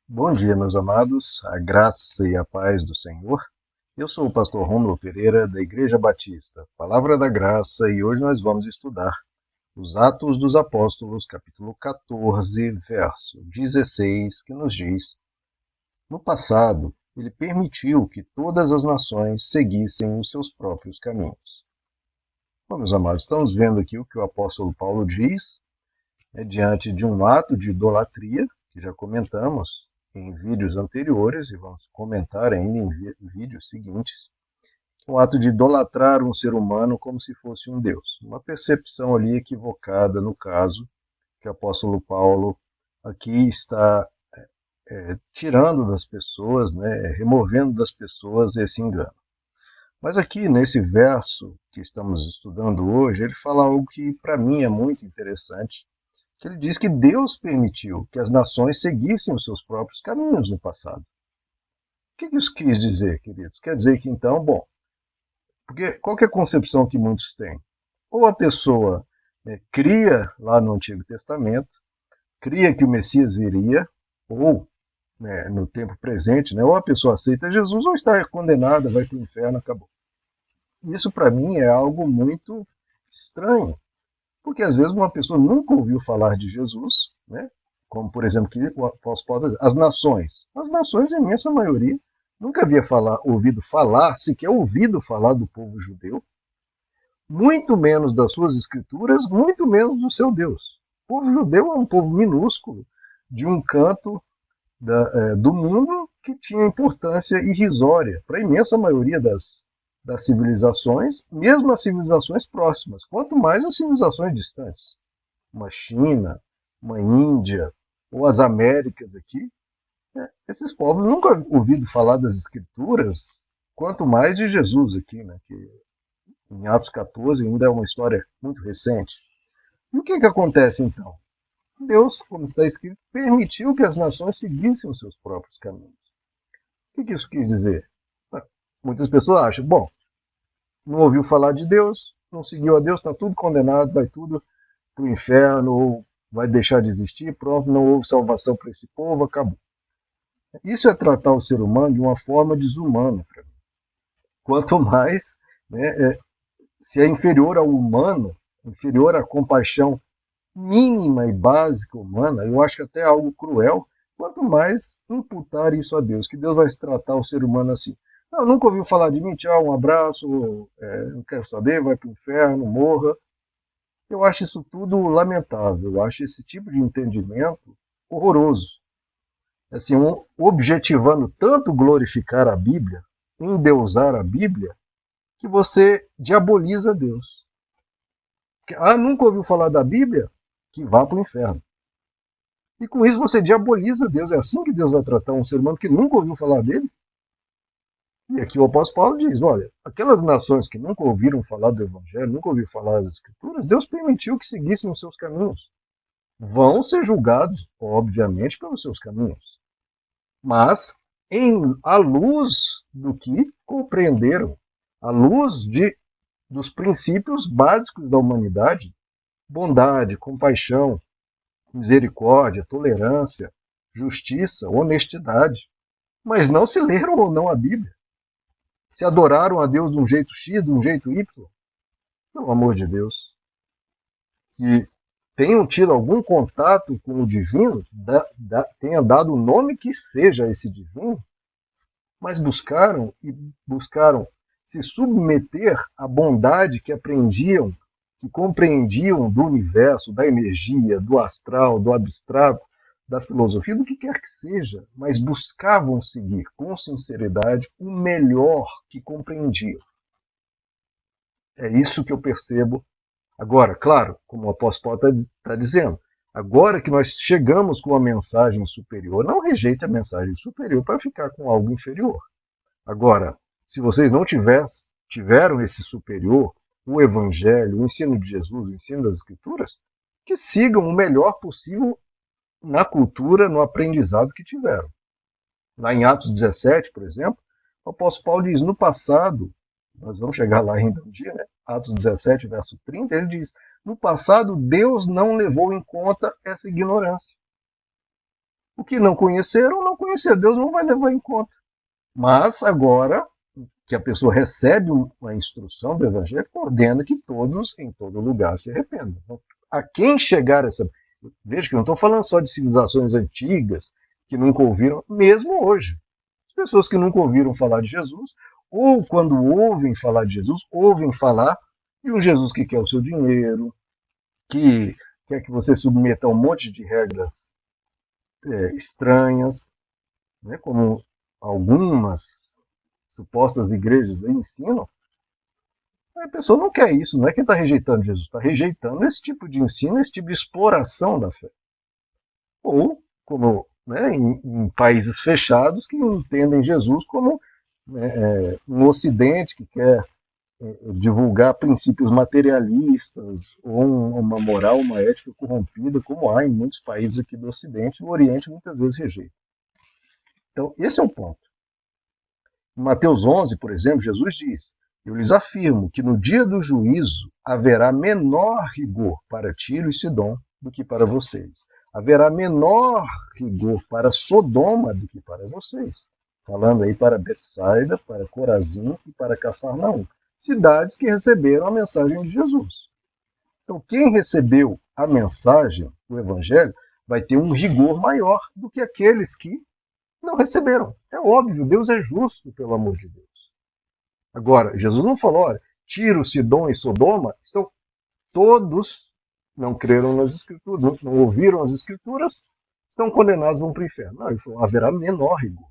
Bom dia, meus amados, a graça e a paz do Senhor. Eu sou o pastor Rômulo Pereira, da Igreja Batista, Palavra da Graça, e hoje nós vamos estudar os Atos dos Apóstolos, capítulo 14, verso 16, que nos diz: No passado, ele permitiu que todas as nações seguissem os seus próprios caminhos. Bom, meus amados, estamos vendo aqui o que o apóstolo Paulo diz, diante de um ato de idolatria, que já comentamos em vídeos anteriores e vamos comentar ainda em vídeos seguintes, o ato de idolatrar um ser humano como se fosse um Deus. Uma percepção ali equivocada, no caso, que o apóstolo Paulo aqui está tirando das pessoas, removendo das pessoas esse engano. Mas aqui, nesse verso que estamos estudando hoje, ele fala algo que para mim é muito interessante, que ele diz que Deus permitiu que as nações seguissem os seus próprios caminhos no passado. O que isso quis dizer, queridos? Quer dizer que então, bom, porque qual que é a concepção que muitos têm? Ou a pessoa cria lá no Antigo Testamento, cria que o Messias viria, ou no tempo presente, ou a pessoa aceita Jesus ou está condenada, vai para o inferno, acabou. Isso para mim é algo muito estranho, porque às vezes uma pessoa nunca ouviu falar de Jesus, como por exemplo que o apóstolo Paulo diz, as nações, a imensa maioria, nunca havia ouvido falar, sequer ouvido falar do povo judeu, muito menos das suas escrituras, muito menos do seu Deus. O povo judeu é um povo minúsculo, de um canto do mundo que tinha importância irrisória para a imensa maioria das civilizações, mesmo as civilizações próximas, quanto mais as civilizações distantes. Uma China, uma Índia, ou as Américas aqui, esses povos nunca ouviram falar das Escrituras, quanto mais de Jesus aqui, que em Atos 14 ainda é uma história muito recente. E o que acontece então? Deus, como está escrito, permitiu que as nações seguissem os seus próprios caminhos. O que isso quis dizer? Muitas pessoas acham, bom, não ouviu falar de Deus, não seguiu a Deus, está tudo condenado, vai tudo para o inferno, ou vai deixar de existir, pronto, não houve salvação para esse povo, acabou. Isso é tratar o ser humano de uma forma desumana para mim. Quanto mais, se é inferior ao humano, inferior à compaixão mínima e básica humana, eu acho que até algo cruel, quanto mais imputar isso a Deus, que Deus vai tratar o ser humano assim. Não, nunca ouviu falar de mim, tchau, um abraço, não quero saber, vai para o inferno, morra. Eu acho isso tudo lamentável, eu acho esse tipo de entendimento horroroso. Assim, objetivando tanto glorificar a Bíblia, endeusar a Bíblia, que você diaboliza Deus. Nunca ouviu falar da Bíblia? Que vá para o inferno. E com isso você diaboliza Deus. É assim que Deus vai tratar um ser humano que nunca ouviu falar dele? E aqui o apóstolo Paulo diz, olha, aquelas nações que nunca ouviram falar do Evangelho, nunca ouviram falar das Escrituras, Deus permitiu que seguissem os seus caminhos. Vão ser julgados, obviamente, pelos seus caminhos. Mas à luz do que compreenderam, à luz dos princípios básicos da humanidade, bondade, compaixão, misericórdia, tolerância, justiça, honestidade. Mas não se leram ou não a Bíblia. Se adoraram a Deus de um jeito X, de um jeito Y. Pelo amor de Deus. Que tenham tido algum contato com o divino, tenha dado o nome que seja a esse divino, mas buscaram se submeter à bondade que aprendiam, que compreendiam do universo, da energia, do astral, do abstrato, da filosofia, do que quer que seja, mas buscavam seguir com sinceridade o melhor que compreendiam. É isso que eu percebo agora, claro, como o apóstolo Paulo está dizendo, agora que nós chegamos com a mensagem superior, não rejeite a mensagem superior para ficar com algo inferior. Agora, se vocês não tiveram esse superior, o Evangelho, o ensino de Jesus, o ensino das Escrituras, que sigam o melhor possível na cultura, no aprendizado que tiveram. Lá em Atos 17, por exemplo, o apóstolo Paulo diz, no passado, nós vamos chegar lá ainda um dia, Atos 17, verso 30, ele diz, no passado Deus não levou em conta essa ignorância. O que não conheceram, conhecer Deus, não vai levar em conta. Mas agora que a pessoa recebe uma instrução do Evangelho, ordena que todos, em todo lugar, se arrependam. Então, a quem chegar essa... Veja que eu não estou falando só de civilizações antigas, que nunca ouviram, mesmo hoje. As pessoas que nunca ouviram falar de Jesus, ou quando ouvem falar de Jesus, ouvem falar de um Jesus que quer o seu dinheiro, que quer que você submeta a um monte de regras estranhas, né, como algumas supostas igrejas ensinam. A pessoa não quer isso, não é quem está rejeitando Jesus, está rejeitando esse tipo de ensino, esse tipo de exploração da fé. Ou, como em países fechados, que entendem Jesus como um ocidente que quer divulgar princípios materialistas, ou uma moral, uma ética corrompida, como há em muitos países aqui do Ocidente, o Oriente muitas vezes rejeita. Então, esse é o ponto. Em Mateus 11, por exemplo, Jesus diz: eu lhes afirmo que no dia do juízo haverá menor rigor para Tiro e Sidom do que para vocês. Haverá menor rigor para Sodoma do que para vocês. Falando aí para Betsaida, para Corazim e para Cafarnaum. Cidades que receberam a mensagem de Jesus. Então, quem recebeu a mensagem, o Evangelho, vai ter um rigor maior do que aqueles que não receberam. É óbvio, Deus é justo, pelo amor de Deus. Agora, Jesus não falou, olha, Tiro, Sidom e Sodoma estão todos, não creram nas Escrituras, não ouviram as Escrituras, estão condenados, vão para o inferno. Não, ele falou, haverá menor rigor.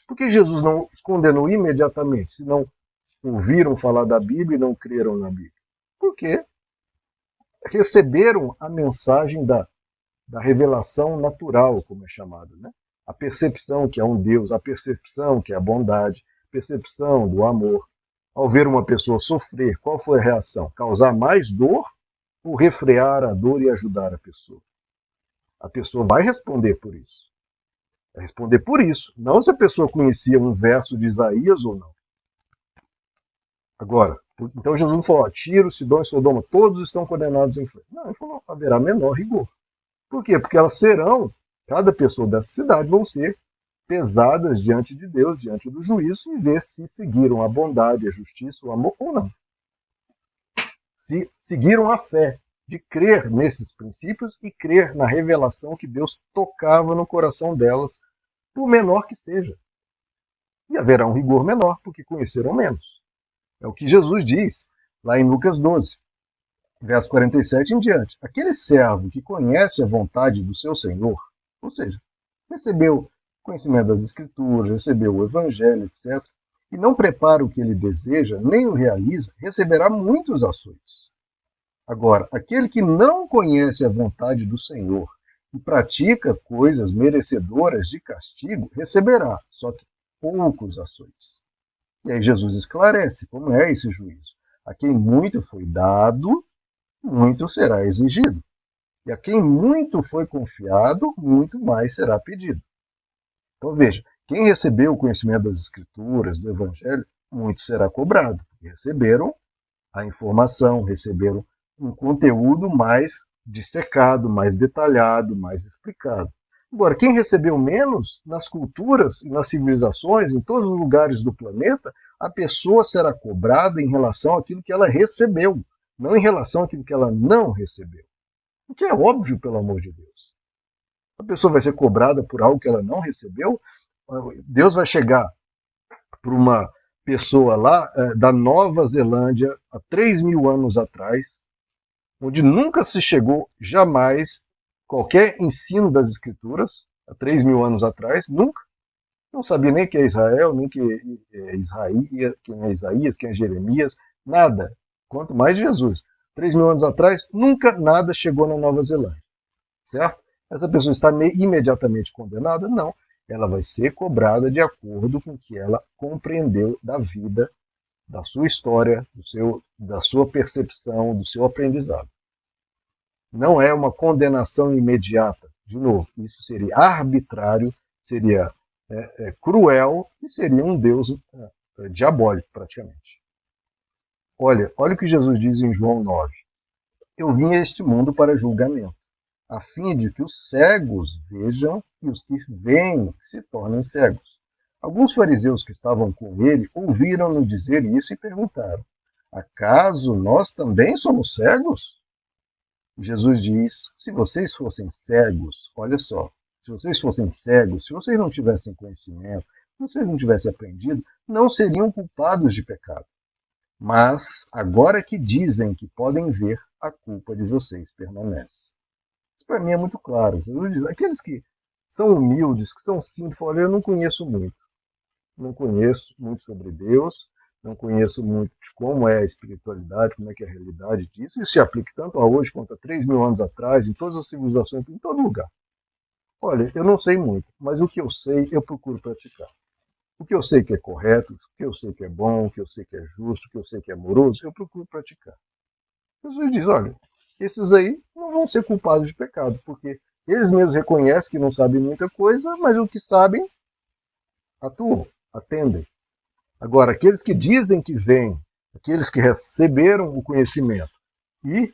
Por que Jesus não os condenou imediatamente, se não ouviram falar da Bíblia e não creram na Bíblia? Porque receberam a mensagem da revelação natural, como é chamado, né? A percepção que há um Deus, a percepção que é a bondade, a percepção do amor. Ao ver uma pessoa sofrer, qual foi a reação? Causar mais dor ou refrear a dor e ajudar a pessoa? A pessoa vai responder por isso. Vai responder por isso. Não se a pessoa conhecia um verso de Isaías ou não. Agora, então Jesus não falou, Tiro, Sidom e Sodoma, todos estão condenados em inferno. Não, ele falou, haverá menor rigor. Por quê? Porque elas serão, cada pessoa dessa cidade vão ser pesadas diante de Deus, diante do juízo, e ver se seguiram a bondade, a justiça, o amor ou não. Se seguiram a fé de crer nesses princípios e crer na revelação que Deus tocava no coração delas, por menor que seja. E haverá um rigor menor, porque conheceram menos. É o que Jesus diz lá em Lucas 12, verso 47 em diante. Aquele servo que conhece a vontade do seu Senhor, ou seja, recebeu conhecimento das Escrituras, recebeu o Evangelho, etc., e não prepara o que ele deseja, nem o realiza, receberá muitos açoites. Agora, aquele que não conhece a vontade do Senhor e pratica coisas merecedoras de castigo, receberá, só que poucos açoites. E aí Jesus esclarece como é esse juízo. A quem muito foi dado, muito será exigido. E a quem muito foi confiado, muito mais será pedido. Então veja, quem recebeu o conhecimento das Escrituras, do Evangelho, muito será cobrado, porque receberam a informação, receberam um conteúdo mais dissecado, mais detalhado, mais explicado. Agora, quem recebeu menos, nas culturas e nas civilizações, em todos os lugares do planeta, a pessoa será cobrada em relação àquilo que ela recebeu, não em relação àquilo que ela não recebeu. O que é óbvio, pelo amor de Deus. A pessoa vai ser cobrada por algo que ela não recebeu. Deus vai chegar para uma pessoa lá da Nova Zelândia, há 3.000 anos atrás, onde nunca se chegou jamais qualquer ensino das Escrituras, há 3.000 anos atrás, nunca. Não sabia nem quem é Israel, nem quem é Isaías, quem é Jeremias, nada. Quanto mais Jesus. 3.000 anos atrás, nunca nada chegou na Nova Zelândia. Certo? Essa pessoa está imediatamente condenada? Não. Ela vai ser cobrada de acordo com o que ela compreendeu da vida, da sua história, da sua percepção, do seu aprendizado. Não é uma condenação imediata. De novo, isso seria arbitrário, seria cruel e seria um Deus diabólico, praticamente. Olha o que Jesus diz em João 9. Eu vim a este mundo para julgamento, a fim de que os cegos vejam e os que veem se tornem cegos. Alguns fariseus que estavam com ele ouviram-no dizer isso e perguntaram: acaso nós também somos cegos? Jesus diz: se vocês fossem cegos, olha só, se vocês fossem cegos, se vocês não tivessem conhecimento, se vocês não tivessem aprendido, não seriam culpados de pecado. Mas, agora que dizem que podem ver, a culpa de vocês permanece. Isso para mim é muito claro. Jesus diz: aqueles que são humildes, que são simples, olha, eu não conheço muito. Não conheço muito sobre Deus, não conheço muito de como é a espiritualidade, como é que é a realidade disso. Isso se aplica tanto a hoje quanto a 3.000 anos atrás, em todas as civilizações, em todo lugar. Olha, eu não sei muito, mas o que eu sei, eu procuro praticar. O que eu sei que é correto, o que eu sei que é bom, o que eu sei que é justo, o que eu sei que é amoroso, eu procuro praticar. Jesus diz: olha, esses aí não vão ser culpados de pecado, porque eles mesmos reconhecem que não sabem muita coisa, mas o que sabem, atuam, atendem. Agora, aqueles que dizem que vêm, aqueles que receberam o conhecimento e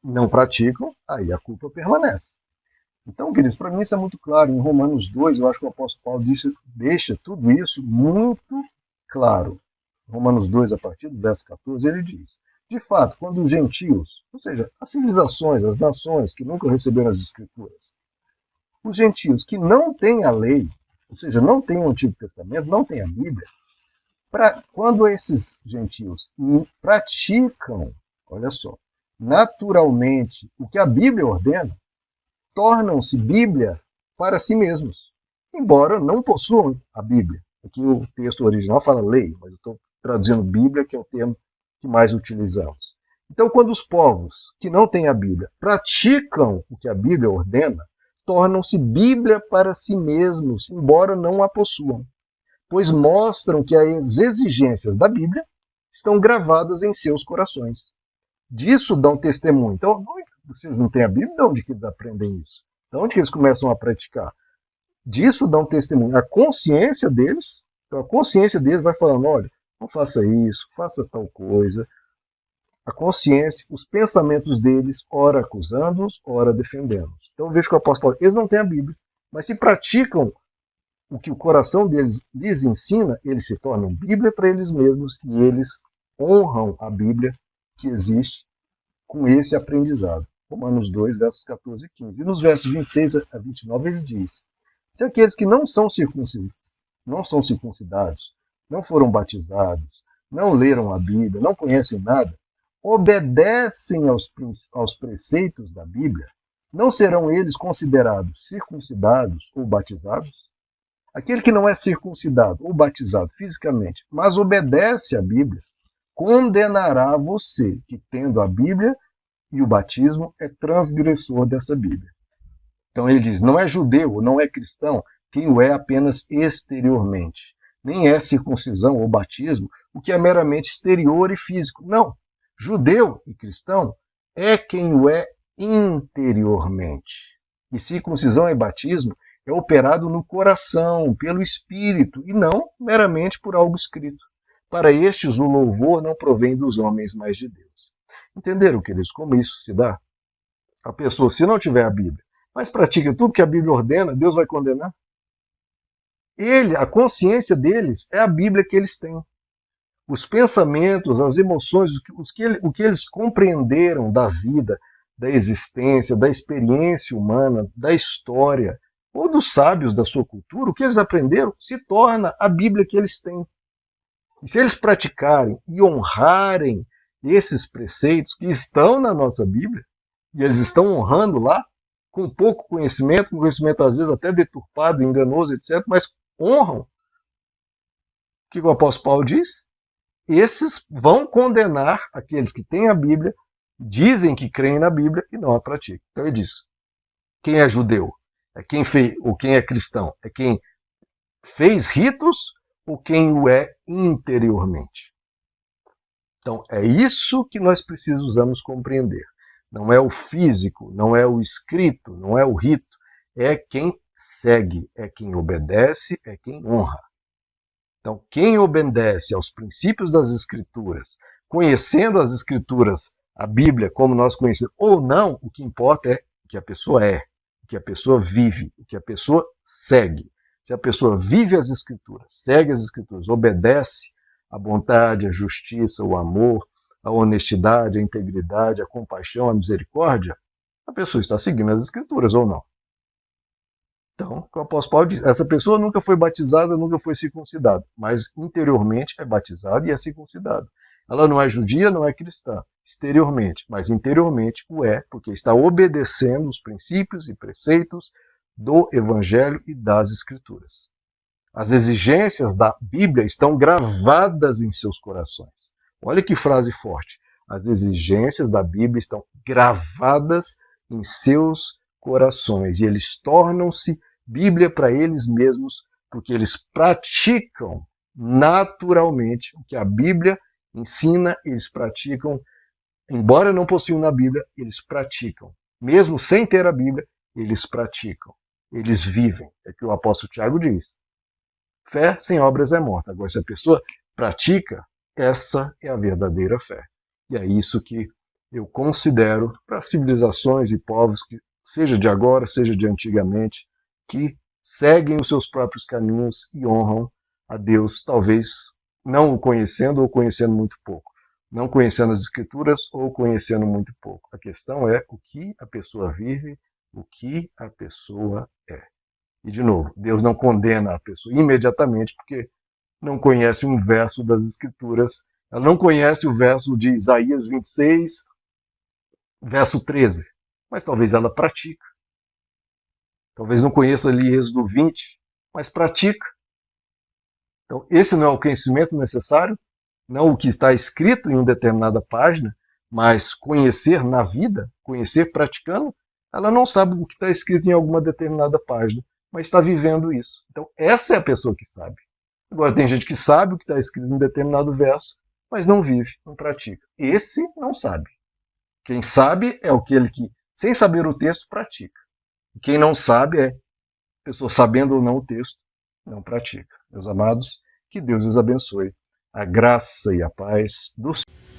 não praticam, aí a culpa permanece. Então, queridos, para mim isso é muito claro. Em Romanos 2, eu acho que o apóstolo Paulo deixa tudo isso muito claro. Romanos 2, a partir do verso 14, ele diz: de fato, quando os gentios, ou seja, as civilizações, as nações que nunca receberam as escrituras, os gentios que não têm a lei, ou seja, não têm o Antigo Testamento, não têm a Bíblia, quando esses gentios praticam, olha só, naturalmente o que a Bíblia ordena, tornam-se Bíblia para si mesmos, embora não possuam a Bíblia. Aqui o texto original fala lei, mas eu estou traduzindo Bíblia, que é o termo que mais utilizamos. Então, quando os povos que não têm a Bíblia praticam o que a Bíblia ordena, tornam-se Bíblia para si mesmos, embora não a possuam, pois mostram que as exigências da Bíblia estão gravadas em seus corações. Disso dão testemunho. Então, vocês não têm a Bíblia, de onde que eles aprendem isso? De onde que eles começam a praticar? Disso dão testemunho. A consciência deles, então a consciência deles vai falando: olha, não faça isso, faça tal coisa. A consciência, os pensamentos deles, ora acusando-os, ora defendendo-os. Então eu vejo que o apóstolo Paulo, eles não têm a Bíblia, mas se praticam o que o coração deles lhes ensina, eles se tornam Bíblia para eles mesmos e eles honram a Bíblia que existe com esse aprendizado. Romanos 2, versos 14 e 15. E nos versos 26 a 29 ele diz: se aqueles que não são circuncidados, não foram batizados, não leram a Bíblia, não conhecem nada, obedecem aos preceitos da Bíblia, não serão eles considerados circuncidados ou batizados? Aquele que não é circuncidado ou batizado fisicamente, mas obedece à Bíblia, condenará você que, tendo a Bíblia e o batismo, é transgressor dessa Bíblia. Então ele diz: não é judeu, não é cristão quem o é apenas exteriormente. Nem é circuncisão ou batismo o que é meramente exterior e físico. Não. Judeu e cristão é quem o é interiormente. E circuncisão e batismo é operado no coração, pelo Espírito, e não meramente por algo escrito. Para estes, o louvor não provém dos homens, mas de Deus. Entenderam, queridos, como isso se dá? A pessoa, se não tiver a Bíblia, mas pratica tudo que a Bíblia ordena, Deus vai condenar? A consciência deles é a Bíblia que eles têm. Os pensamentos, as emoções, o que eles compreenderam da vida, da existência, da experiência humana, da história, ou dos sábios da sua cultura, o que eles aprenderam se torna a Bíblia que eles têm. E se eles praticarem e honrarem esses preceitos que estão na nossa Bíblia, e eles estão honrando lá, com pouco conhecimento, com conhecimento às vezes até deturpado, enganoso, etc., mas honram. O que o apóstolo Paulo diz? Esses vão condenar aqueles que têm a Bíblia, dizem que creem na Bíblia e não a praticam. Então ele diz: quem é judeu? É quem fez, ou quem é cristão? É quem fez ritos ou quem o é interiormente? Então é isso que nós precisamos compreender. Não é o físico, não é o escrito, não é o rito. É quem segue, é quem obedece, é quem honra. Então, quem obedece aos princípios das Escrituras, conhecendo as Escrituras, a Bíblia como nós conhecemos, ou não, o que importa é o que a pessoa é. O que a pessoa vive, o que a pessoa segue. Se a pessoa vive as Escrituras, segue as Escrituras, obedece à bondade, à justiça, o amor, a honestidade, a integridade, a compaixão, a misericórdia, a pessoa está seguindo as Escrituras ou não. Então, o apóstolo Paulo diz, essa pessoa nunca foi batizada, nunca foi circuncidada, mas interiormente é batizada e é circuncidada. Ela não é judia, não é cristã, exteriormente, mas interiormente o é, porque está obedecendo os princípios e preceitos do Evangelho e das Escrituras. As exigências da Bíblia estão gravadas em seus corações. Olha que frase forte. As exigências da Bíblia estão gravadas em seus corações e eles tornam-se Bíblia para eles mesmos, porque eles praticam naturalmente o que a Bíblia ensina, eles praticam, embora não possuam na Bíblia, eles praticam. Mesmo sem ter a Bíblia, eles praticam, eles vivem. É o que o apóstolo Tiago diz. Fé sem obras é morta. Agora, se a pessoa pratica, essa é a verdadeira fé. E é isso que eu considero para civilizações e povos, que seja de agora, seja de antigamente, que seguem os seus próprios caminhos e honram a Deus, talvez não o conhecendo ou conhecendo muito pouco. Não conhecendo as Escrituras ou conhecendo muito pouco. A questão é o que a pessoa vive, o que a pessoa é. E, de novo, Deus não condena a pessoa imediatamente porque não conhece um verso das Escrituras. Ela não conhece o verso de Isaías 26, verso 13. Mas talvez ela pratica. Talvez não conheça ali Êxodo 20, mas pratica. Então, esse não é o conhecimento necessário, não o que está escrito em uma determinada página, mas conhecer na vida, conhecer praticando, ela não sabe o que está escrito em alguma determinada página, mas está vivendo isso. Então, essa é a pessoa que sabe. Agora, tem gente que sabe o que está escrito em um determinado verso, mas não vive, não pratica. Esse não sabe. Quem sabe é aquele que, sem saber o texto, pratica. Quem não sabe é a pessoa, sabendo ou não o texto, não pratica. Meus amados, que Deus os abençoe. A graça e a paz do Senhor.